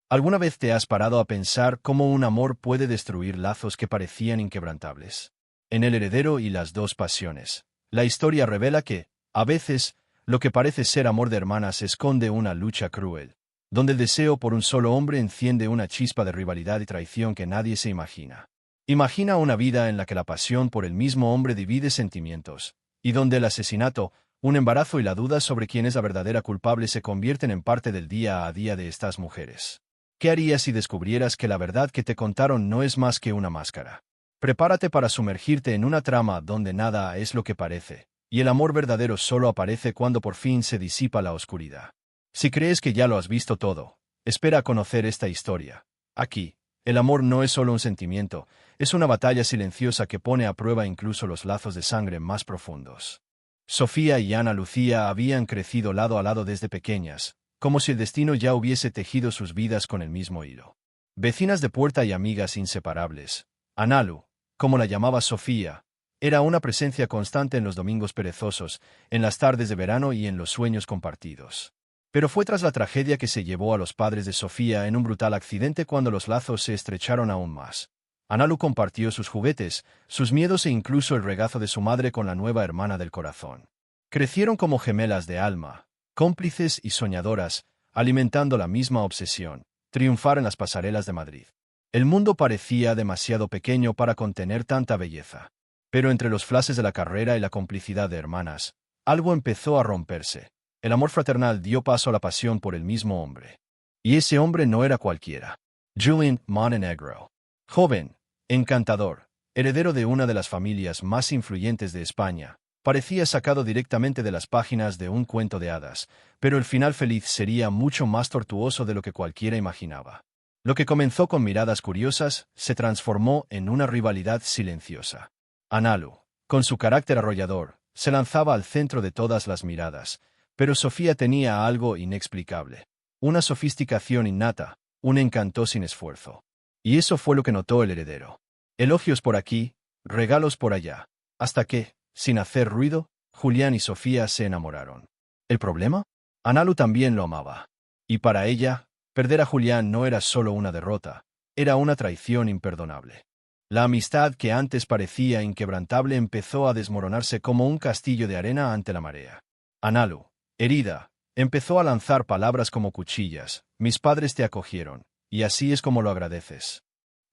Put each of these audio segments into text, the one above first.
¿Alguna vez te has parado a pensar cómo un amor puede destruir lazos que parecían inquebrantables? En El heredero y las dos pasiones, la historia revela que, a veces, lo que parece ser amor de hermanas esconde una lucha cruel, donde el deseo por un solo hombre enciende una chispa de rivalidad y traición que nadie se imagina. Imagina una vida en la que la pasión por el mismo hombre divide sentimientos, y donde el asesinato, un embarazo y la duda sobre quién es la verdadera culpable se convierten en parte del día a día de estas mujeres. ¿Qué harías si descubrieras que la verdad que te contaron no es más que una máscara? Prepárate para sumergirte en una trama donde nada es lo que parece, y el amor verdadero solo aparece cuando por fin se disipa la oscuridad. Si crees que ya lo has visto todo, espera a conocer esta historia. Aquí, el amor no es solo un sentimiento, es una batalla silenciosa que pone a prueba incluso los lazos de sangre más profundos. Sofía y Ana Lucía habían crecido lado a lado desde pequeñas, como si el destino ya hubiese tejido sus vidas con el mismo hilo. Vecinas de puerta y amigas inseparables, Analu, como la llamaba Sofía, era una presencia constante en los domingos perezosos, en las tardes de verano y en los sueños compartidos. Pero fue tras la tragedia que se llevó a los padres de Sofía en un brutal accidente cuando los lazos se estrecharon aún más. Analu compartió sus juguetes, sus miedos e incluso el regazo de su madre con la nueva hermana del corazón. Crecieron como gemelas de alma, cómplices y soñadoras, alimentando la misma obsesión, triunfar en las pasarelas de Madrid. El mundo parecía demasiado pequeño para contener tanta belleza. Pero entre los flashes de la carrera y la complicidad de hermanas, algo empezó a romperse. El amor fraternal dio paso a la pasión por el mismo hombre. Y ese hombre no era cualquiera. Julián Montenegro. Joven, encantador, heredero de una de las familias más influyentes de España, parecía sacado directamente de las páginas de un cuento de hadas, pero el final feliz sería mucho más tortuoso de lo que cualquiera imaginaba. Lo que comenzó con miradas curiosas se transformó en una rivalidad silenciosa. Analu, con su carácter arrollador, se lanzaba al centro de todas las miradas, pero Sofía tenía algo inexplicable, una sofisticación innata, un encanto sin esfuerzo. Y eso fue lo que notó el heredero. Elogios por aquí, regalos por allá, hasta que, sin hacer ruido, Julián y Sofía se enamoraron. ¿El problema? Analu también lo amaba. Y para ella, perder a Julián no era solo una derrota, era una traición imperdonable. La amistad que antes parecía inquebrantable empezó a desmoronarse como un castillo de arena ante la marea. Analu, herida, empezó a lanzar palabras como cuchillas: mis padres te acogieron, y así es como lo agradeces.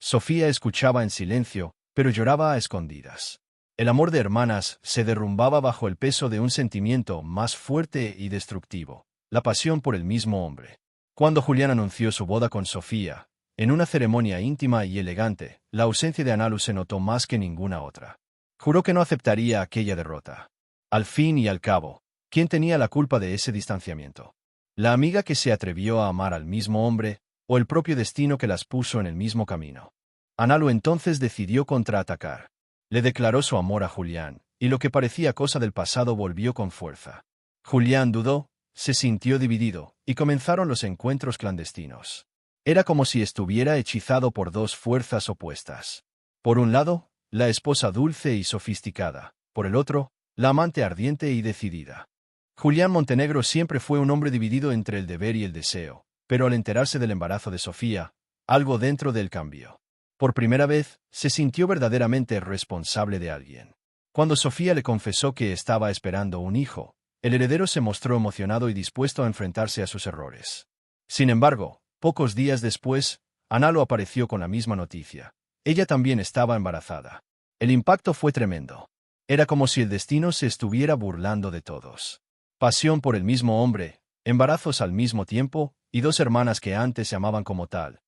Sofía escuchaba en silencio, pero lloraba a escondidas. El amor de hermanas se derrumbaba bajo el peso de un sentimiento más fuerte y destructivo, la pasión por el mismo hombre. Cuando Julián anunció su boda con Sofía, en una ceremonia íntima y elegante, la ausencia de Analu se notó más que ninguna otra. Juró que no aceptaría aquella derrota. Al fin y al cabo, ¿quién tenía la culpa de ese distanciamiento? ¿La amiga que se atrevió a amar al mismo hombre, o el propio destino que las puso en el mismo camino? Analu entonces decidió contraatacar. Le declaró su amor a Julián, y lo que parecía cosa del pasado volvió con fuerza. Julián dudó, se sintió dividido, y comenzaron los encuentros clandestinos. Era como si estuviera hechizado por dos fuerzas opuestas. Por un lado, la esposa dulce y sofisticada, por el otro, la amante ardiente y decidida. Julián Montenegro siempre fue un hombre dividido entre el deber y el deseo, pero al enterarse del embarazo de Sofía, algo dentro de él cambió. Por primera vez, se sintió verdaderamente responsable de alguien. Cuando Sofía le confesó que estaba esperando un hijo, el heredero se mostró emocionado y dispuesto a enfrentarse a sus errores. Sin embargo, pocos días después, Analu apareció con la misma noticia. Ella también estaba embarazada. El impacto fue tremendo. Era como si el destino se estuviera burlando de todos. Pasión por el mismo hombre, embarazos al mismo tiempo, y dos hermanas que antes se amaban como tal,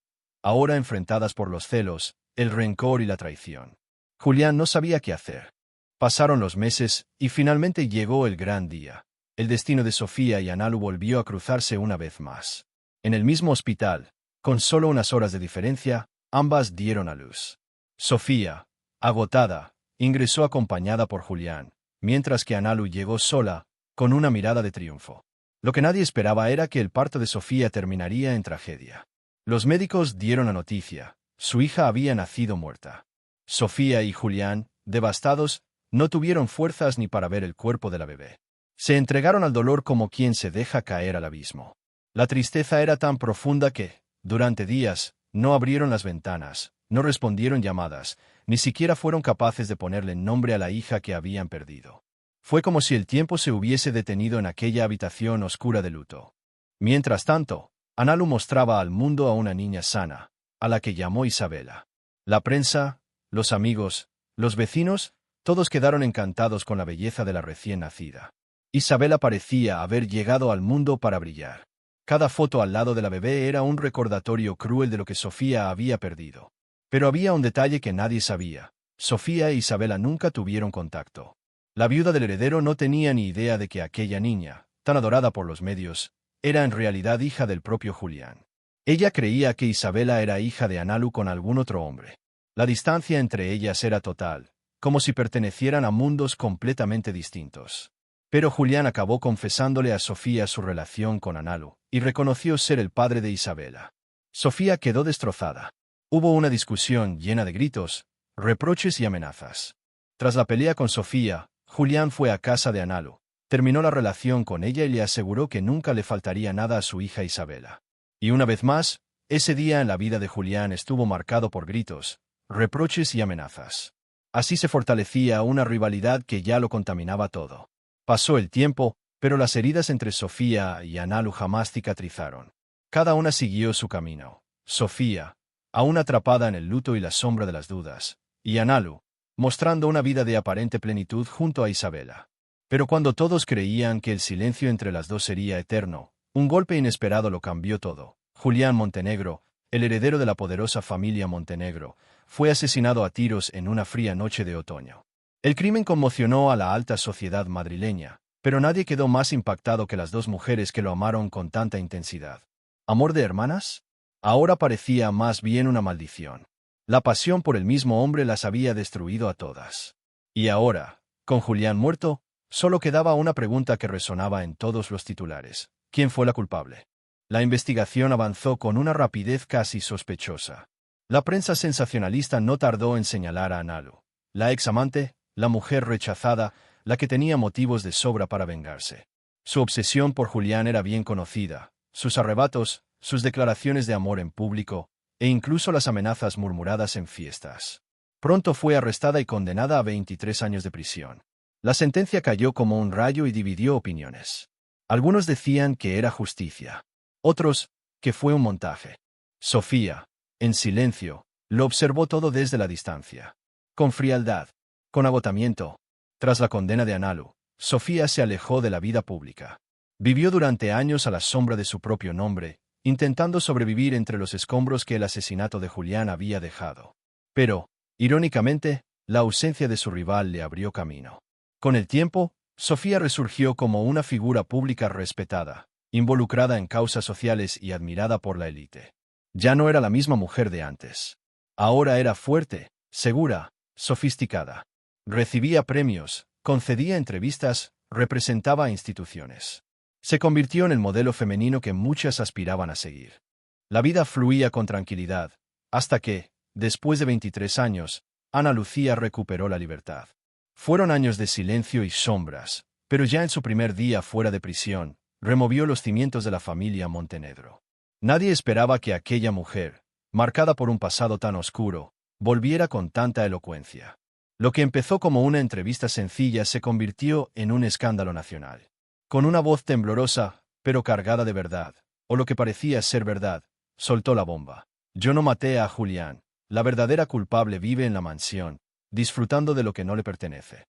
ahora enfrentadas por los celos, el rencor y la traición. Julián no sabía qué hacer. Pasaron los meses, y finalmente llegó el gran día. El destino de Sofía y Analu volvió a cruzarse una vez más. En el mismo hospital, con solo unas horas de diferencia, ambas dieron a luz. Sofía, agotada, ingresó acompañada por Julián, mientras que Analu llegó sola, con una mirada de triunfo. Lo que nadie esperaba era que el parto de Sofía terminaría en tragedia. Los médicos dieron la noticia: su hija había nacido muerta. Sofía y Julián, devastados, no tuvieron fuerzas ni para ver el cuerpo de la bebé. Se entregaron al dolor como quien se deja caer al abismo. La tristeza era tan profunda que, Durante días, no abrieron las ventanas, no respondieron llamadas, ni siquiera fueron capaces de ponerle nombre a la hija que habían perdido. Fue como si el tiempo se hubiese detenido en aquella habitación oscura de luto. Mientras tanto, Analu mostraba al mundo a una niña sana, a la que llamó Isabela. La prensa, los amigos, los vecinos, todos quedaron encantados con la belleza de la recién nacida. Isabela parecía haber llegado al mundo para brillar. Cada foto al lado de la bebé era un recordatorio cruel de lo que Sofía había perdido. Pero había un detalle que nadie sabía. Sofía e Isabela nunca tuvieron contacto. La viuda del heredero no tenía ni idea de que aquella niña, tan adorada por los medios, era en realidad hija del propio Julián. Ella creía que Isabela era hija de Analu con algún otro hombre. La distancia entre ellas era total, como si pertenecieran a mundos completamente distintos. Pero Julián acabó confesándole a Sofía su relación con Analu, y reconoció ser el padre de Isabela. Sofía quedó destrozada. Hubo una discusión llena de gritos, reproches y amenazas. Tras la pelea con Sofía, Julián fue a casa de Analu, terminó la relación con ella y le aseguró que nunca le faltaría nada a su hija Isabela. Y una vez más, ese día en la vida de Julián estuvo marcado por gritos, reproches y amenazas. Así se fortalecía una rivalidad que ya lo contaminaba todo. Pasó el tiempo, pero las heridas entre Sofía y Analu jamás cicatrizaron. Cada una siguió su camino. Sofía, aún atrapada en el luto y la sombra de las dudas, y Analu, mostrando una vida de aparente plenitud junto a Isabela. Pero cuando todos creían que el silencio entre las dos sería eterno, un golpe inesperado lo cambió todo. Julián Montenegro, el heredero de la poderosa familia Montenegro, fue asesinado a tiros en una fría noche de otoño. El crimen conmocionó a la alta sociedad madrileña, pero nadie quedó más impactado que las dos mujeres que lo amaron con tanta intensidad. ¿Amor de hermanas? Ahora parecía más bien una maldición. La pasión por el mismo hombre las había destruido a todas. Y ahora, con Julián muerto, solo quedaba una pregunta que resonaba en todos los titulares. ¿Quién fue la culpable? La investigación avanzó con una rapidez casi sospechosa. La prensa sensacionalista no tardó en señalar a Analu, la examante, la mujer rechazada, la que tenía motivos de sobra para vengarse. Su obsesión por Julián era bien conocida, sus arrebatos, sus declaraciones de amor en público, e incluso las amenazas murmuradas en fiestas. Pronto fue arrestada y condenada a 23 años de prisión. La sentencia cayó como un rayo y dividió opiniones. Algunos decían que era justicia. Otros, que fue un montaje. Sofía, en silencio, lo observó todo desde la distancia. Con frialdad, con agotamiento. Tras la condena de Analu, Sofía se alejó de la vida pública. Vivió durante años a la sombra de su propio nombre, intentando sobrevivir entre los escombros que el asesinato de Julián había dejado. Pero, irónicamente, la ausencia de su rival le abrió camino. Con el tiempo, Sofía resurgió como una figura pública respetada, involucrada en causas sociales y admirada por la élite. Ya no era la misma mujer de antes. Ahora era fuerte, segura, sofisticada. Recibía premios, concedía entrevistas, representaba a instituciones. Se convirtió en el modelo femenino que muchas aspiraban a seguir. La vida fluía con tranquilidad, hasta que, después de 23 años, Ana Lucía recuperó la libertad. Fueron años de silencio y sombras, pero ya en su primer día fuera de prisión, removió los cimientos de la familia Montenegro. Nadie esperaba que aquella mujer, marcada por un pasado tan oscuro, volviera con tanta elocuencia. Lo que empezó como una entrevista sencilla se convirtió en un escándalo nacional. Con una voz temblorosa, pero cargada de verdad, o lo que parecía ser verdad, soltó la bomba. Yo no maté a Julián. La verdadera culpable vive en la mansión, disfrutando de lo que no le pertenece.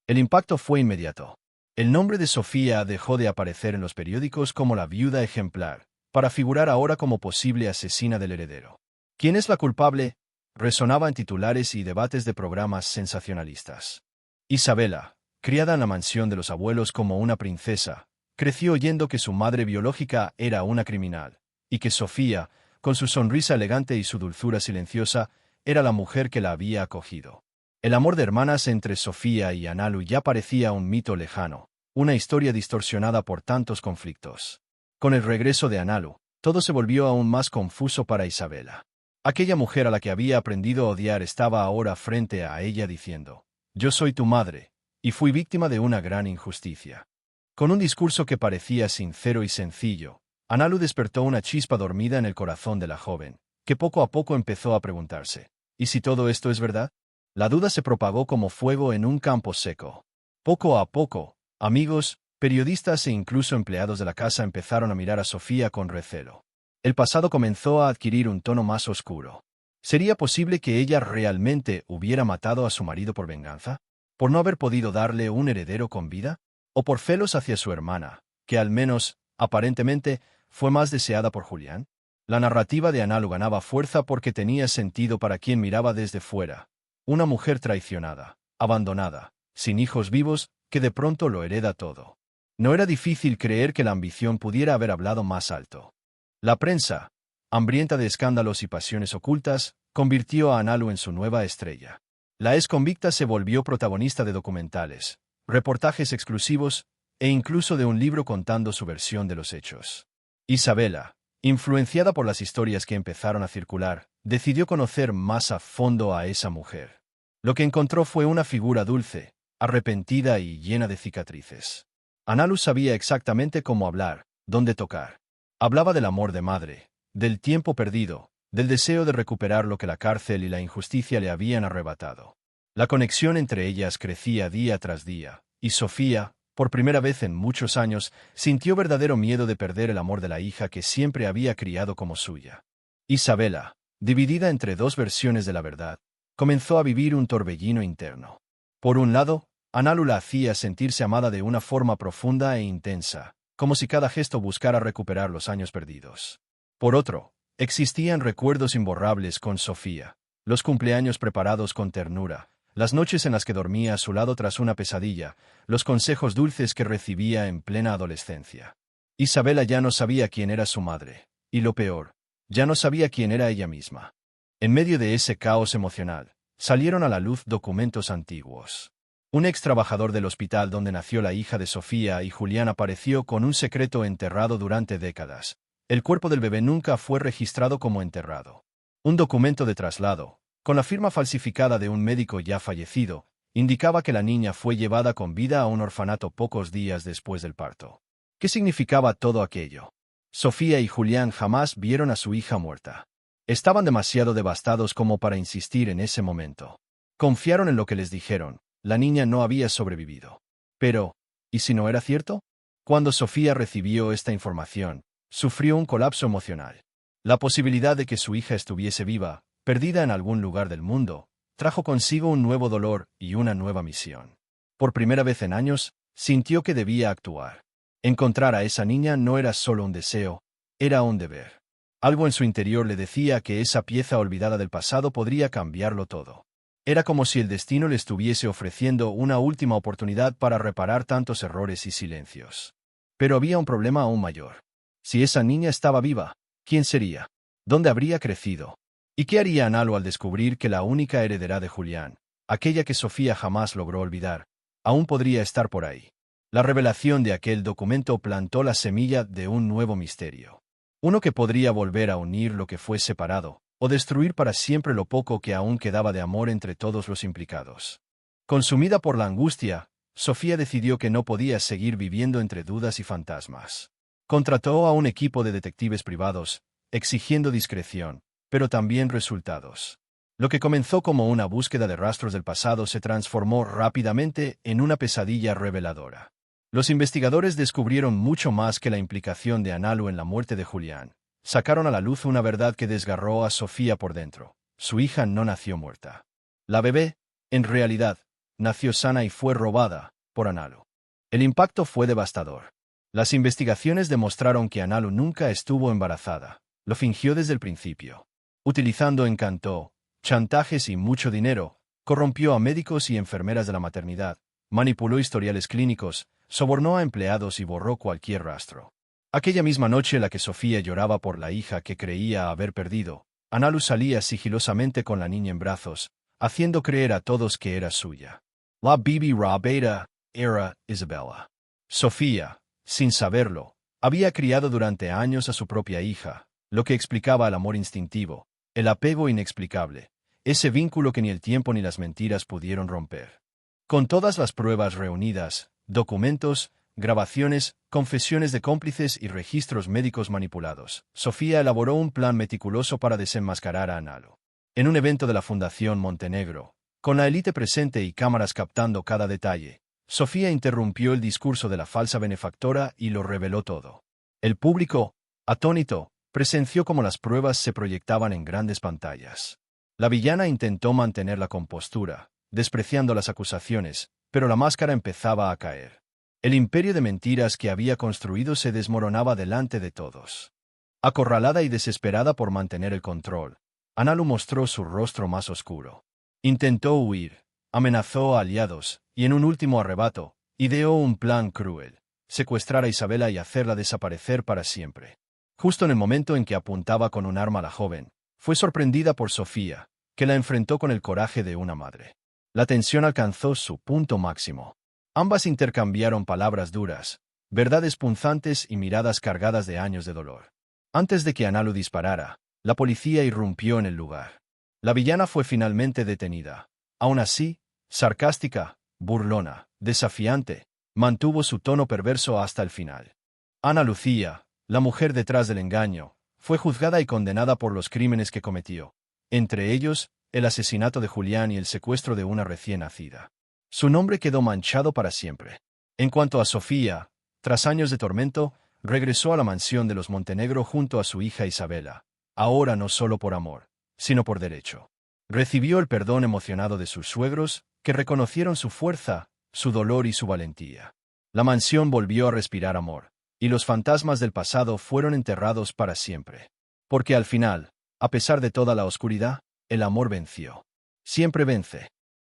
El impacto fue inmediato. El nombre de Sofía dejó de aparecer en los periódicos como la viuda ejemplar, para figurar ahora como posible asesina del heredero. ¿Quién es la culpable? Resonaba en titulares y debates de programas sensacionalistas. Isabela, criada en la mansión de los abuelos como una princesa, creció oyendo que su madre biológica era una criminal, y que Sofía, con su sonrisa elegante y su dulzura silenciosa, era la mujer que la había acogido. El amor de hermanas entre Sofía y Analu ya parecía un mito lejano, una historia distorsionada por tantos conflictos. Con el regreso de Analu, todo se volvió aún más confuso para Isabela. Aquella mujer a la que había aprendido a odiar estaba ahora frente a ella diciendo: «Yo soy tu madre, y fui víctima de una gran injusticia». Con un discurso que parecía sincero y sencillo, Analu despertó una chispa dormida en el corazón de la joven, que poco a poco empezó a preguntarse, ¿y si todo esto es verdad? La duda se propagó como fuego en un campo seco. Poco a poco, amigos, periodistas e incluso empleados de la casa empezaron a mirar a Sofía con recelo. El pasado comenzó a adquirir un tono más oscuro. ¿Sería posible que ella realmente hubiera matado a su marido por venganza? ¿Por no haber podido darle un heredero con vida? ¿O por celos hacia su hermana, que al menos, aparentemente, fue más deseada por Julián? La narrativa de Analu ganaba fuerza porque tenía sentido para quien miraba desde fuera. Una mujer traicionada, abandonada, sin hijos vivos, que de pronto lo hereda todo. No era difícil creer que la ambición pudiera haber hablado más alto. La prensa, hambrienta de escándalos y pasiones ocultas, convirtió a Analu en su nueva estrella. La ex convicta se volvió protagonista de documentales, reportajes exclusivos e incluso de un libro contando su versión de los hechos. Isabela, influenciada por las historias que empezaron a circular, decidió conocer más a fondo a esa mujer. Lo que encontró fue una figura dulce, arrepentida y llena de cicatrices. Analu sabía exactamente cómo hablar, dónde tocar. Hablaba del amor de madre, del tiempo perdido, del deseo de recuperar lo que la cárcel y la injusticia le habían arrebatado. La conexión entre ellas crecía día tras día, y Sofía, por primera vez en muchos años, sintió verdadero miedo de perder el amor de la hija que siempre había criado como suya. Isabela, dividida entre dos versiones de la verdad, comenzó a vivir un torbellino interno. Por un lado, Analu la hacía sentirse amada de una forma profunda e intensa, como si cada gesto buscara recuperar los años perdidos. Por otro, existían recuerdos imborrables con Sofía, los cumpleaños preparados con ternura, las noches en las que dormía a su lado tras una pesadilla, los consejos dulces que recibía en plena adolescencia. Isabela ya no sabía quién era su madre, y lo peor, ya no sabía quién era ella misma. En medio de ese caos emocional, salieron a la luz documentos antiguos. Un ex trabajador del hospital donde nació la hija de Sofía y Julián apareció con un secreto enterrado durante décadas. El cuerpo del bebé nunca fue registrado como enterrado. Un documento de traslado, con la firma falsificada de un médico ya fallecido, indicaba que la niña fue llevada con vida a un orfanato pocos días después del parto. ¿Qué significaba todo aquello? Sofía y Julián jamás vieron a su hija muerta. Estaban demasiado devastados como para insistir en ese momento. Confiaron en lo que les dijeron. La niña no había sobrevivido. Pero, ¿y si no era cierto? Cuando Sofía recibió esta información, sufrió un colapso emocional. La posibilidad de que su hija estuviese viva, perdida en algún lugar del mundo, trajo consigo un nuevo dolor y una nueva misión. Por primera vez en años, sintió que debía actuar. Encontrar a esa niña no era solo un deseo, era un deber. Algo en su interior le decía que esa pieza olvidada del pasado podría cambiarlo todo. Era como si el destino le estuviese ofreciendo una última oportunidad para reparar tantos errores y silencios. Pero había un problema aún mayor. Si esa niña estaba viva, ¿quién sería? ¿Dónde habría crecido? ¿Y qué haría Analu al descubrir que la única heredera de Julián, aquella que Sofía jamás logró olvidar, aún podría estar por ahí? La revelación de aquel documento plantó la semilla de un nuevo misterio. Uno que podría volver a unir lo que fue separado, o destruir para siempre lo poco que aún quedaba de amor entre todos los implicados. Consumida por la angustia, Sofía decidió que no podía seguir viviendo entre dudas y fantasmas. Contrató a un equipo de detectives privados, exigiendo discreción, pero también resultados. Lo que comenzó como una búsqueda de rastros del pasado se transformó rápidamente en una pesadilla reveladora. Los investigadores descubrieron mucho más que la implicación de Analu en la muerte de Julián. Sacaron a la luz una verdad que desgarró a Sofía por dentro. Su hija no nació muerta. La bebé, en realidad, nació sana y fue robada por Analu. El impacto fue devastador. Las investigaciones demostraron que Analu nunca estuvo embarazada. Lo fingió desde el principio. Utilizando encanto, chantajes y mucho dinero, corrompió a médicos y enfermeras de la maternidad, manipuló historiales clínicos, sobornó a empleados y borró cualquier rastro. Aquella misma noche en la que Sofía lloraba por la hija que creía haber perdido, Analu salía sigilosamente con la niña en brazos, haciendo creer a todos que era suya. La Bibi Rabeta era Isabela. Sofía, sin saberlo, había criado durante años a su propia hija, lo que explicaba el amor instintivo, el apego inexplicable, ese vínculo que ni el tiempo ni las mentiras pudieron romper. Con todas las pruebas reunidas, documentos, grabaciones, confesiones de cómplices y registros médicos manipulados. Sofía elaboró un plan meticuloso para desenmascarar a Analu. En un evento de la Fundación Montenegro, con la élite presente y cámaras captando cada detalle, Sofía interrumpió el discurso de la falsa benefactora y lo reveló todo. El público, atónito, presenció cómo las pruebas se proyectaban en grandes pantallas. La villana intentó mantener la compostura, despreciando las acusaciones, pero la máscara empezaba a caer. El imperio de mentiras que había construido se desmoronaba delante de todos. Acorralada y desesperada por mantener el control, Analu mostró su rostro más oscuro. Intentó huir, amenazó a aliados, y en un último arrebato, ideó un plan cruel: secuestrar a Isabela y hacerla desaparecer para siempre. Justo en el momento en que apuntaba con un arma a la joven, fue sorprendida por Sofía, que la enfrentó con el coraje de una madre. La tensión alcanzó su punto máximo. Ambas intercambiaron palabras duras, verdades punzantes y miradas cargadas de años de dolor. Antes de que Analu disparara, la policía irrumpió en el lugar. La villana fue finalmente detenida. Aún así, sarcástica, burlona, desafiante, mantuvo su tono perverso hasta el final. Ana Lucía, la mujer detrás del engaño, fue juzgada y condenada por los crímenes que cometió, entre ellos, el asesinato de Julián y el secuestro de una recién nacida. Su nombre quedó manchado para siempre. En cuanto a Sofía, tras años de tormento, regresó a la mansión de los Montenegro junto a su hija Isabela, ahora no solo por amor, sino por derecho. Recibió el perdón emocionado de sus suegros, que reconocieron su fuerza, su dolor y su valentía. La mansión volvió a respirar amor, y los fantasmas del pasado fueron enterrados para siempre. Porque al final, a pesar de toda la oscuridad, el amor venció. Siempre vence.